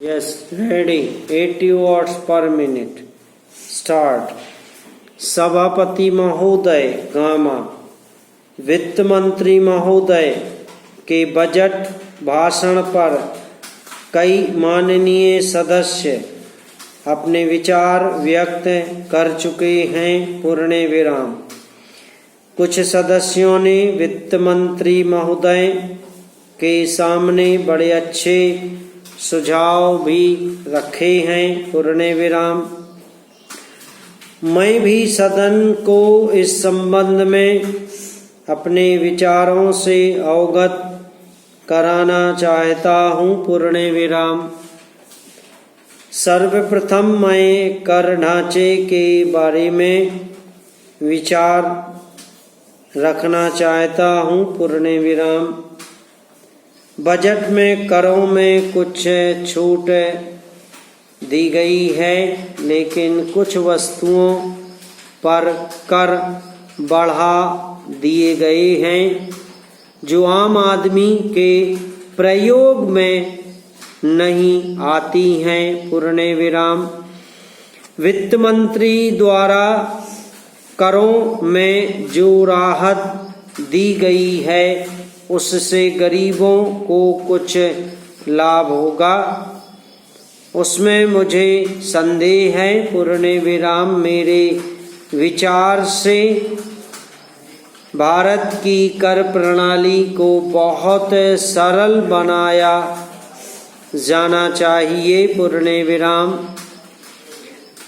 Yes, ready. 80 watts per minute. Start. सभापति महोदय gamma, वित्त मंत्री महोदय के बजट भाषण पर कई माननीय सदस्य अपने विचार व्यक्त कर चुके हैं। पूर्ण विराम। कुछ सदस्यों ने वित्त मंत्री महोदय के सामने बड़े अच्छे सुझाव भी रखे हैं। पूर्ण विराम। मैं भी सदन को इस संबंध में अपने विचारों से अवगत कराना चाहता हूँ। पूर्ण विराम। सर्वप्रथम मैं कर ढांचे के बारे में विचार रखना चाहता हूँ। पूर्ण विराम। बजट में करों में कुछ छूट दी गई है, लेकिन कुछ वस्तुओं पर कर बढ़ा दिए गए हैं जो आम आदमी के प्रयोग में नहीं आती हैं। पूर्ण विराम। वित्त मंत्री द्वारा करों में जो राहत दी गई है उससे गरीबों को कुछ लाभ होगा, उसमें मुझे संदेह है। पूर्ण विराम। मेरे विचार से भारत की कर प्रणाली को बहुत सरल बनाया जाना चाहिए। पूर्ण विराम।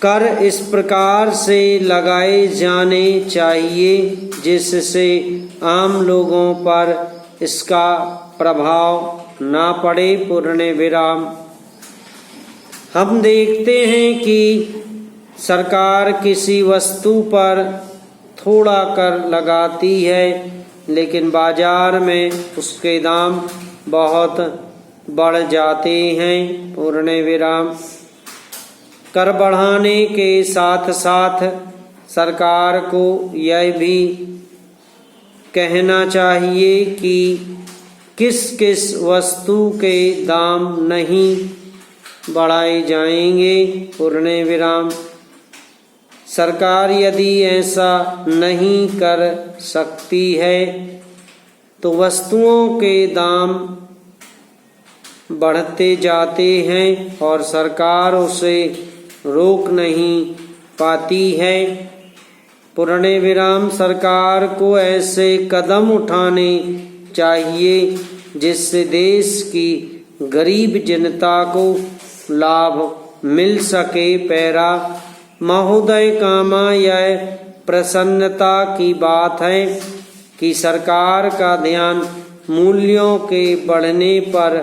कर इस प्रकार से लगाए जाने चाहिए जिससे आम लोगों पर इसका प्रभाव ना पड़े। पूर्ण विराम। हम देखते हैं कि सरकार किसी वस्तु पर थोड़ा कर लगाती है, लेकिन बाजार में उसके दाम बहुत बढ़ जाते हैं। पूर्ण विराम। कर बढ़ाने के साथ साथ सरकार को यह भी कहना चाहिए कि किस किस वस्तु के दाम नहीं बढ़ाए जाएंगे। पूर्ण विराम। सरकार यदि ऐसा नहीं कर सकती है तो वस्तुओं के दाम बढ़ते जाते हैं और सरकार उसे रोक नहीं पाती है। पूर्ण विराम। सरकार को ऐसे कदम उठाने चाहिए जिससे देश की गरीब जनता को लाभ मिल सके। पैरा महोदय कामा, यह प्रसन्नता की बात है कि सरकार का ध्यान मूल्यों के बढ़ने पर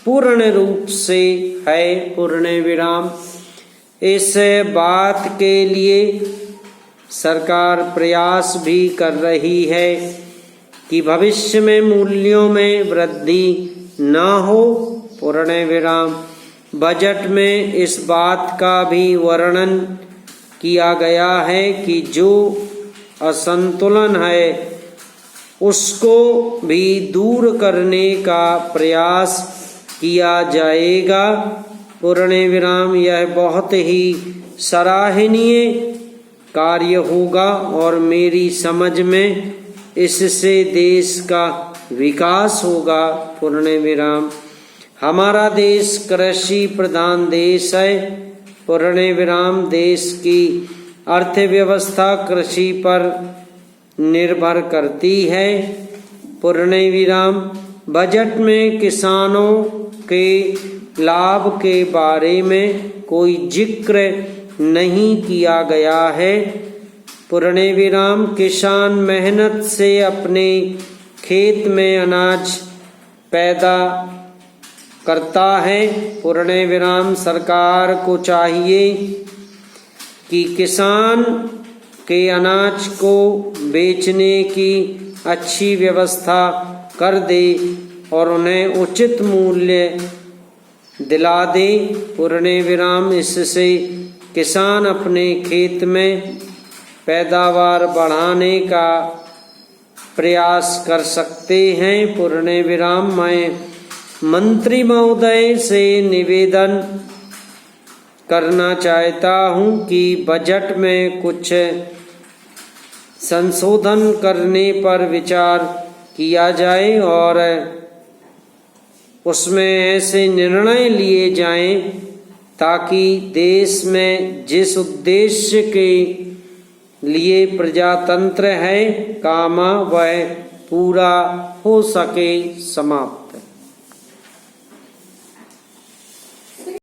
पूर्ण रूप से है। पूर्ण विराम। इस बात के लिए सरकार प्रयास भी कर रही है कि भविष्य में मूल्यों में वृद्धि न हो। पूर्ण विराम। बजट में इस बात का भी वर्णन किया गया है कि जो असंतुलन है उसको भी दूर करने का प्रयास किया जाएगा। पूर्ण विराम। यह बहुत ही सराहनीय कार्य होगा और मेरी समझ में इससे देश का विकास होगा। पूर्ण विराम। हमारा देश कृषि प्रधान देश है। पूर्ण विराम। देश की अर्थव्यवस्था कृषि पर निर्भर करती है। पूर्ण विराम। बजट में किसानों के लाभ के बारे में कोई जिक्र नहीं किया गया है। पूर्ण विराम। किसान मेहनत से अपने खेत में अनाज पैदा करता है। पूर्ण विराम। सरकार को चाहिए कि किसान के अनाज को बेचने की अच्छी व्यवस्था कर दे और उन्हें उचित मूल्य दिला दे। पूर्ण विराम। इससे किसान अपने खेत में पैदावार बढ़ाने का प्रयास कर सकते हैं। पूर्ण विराम। मैं मंत्री महोदय से निवेदन करना चाहता हूं कि बजट में कुछ संशोधन करने पर विचार किया जाए और उसमें ऐसे निर्णय लिए जाएं ताकि देश में जिस उद्देश्य के लिए प्रजातंत्र है कामा वह पूरा हो सके। समाप्त।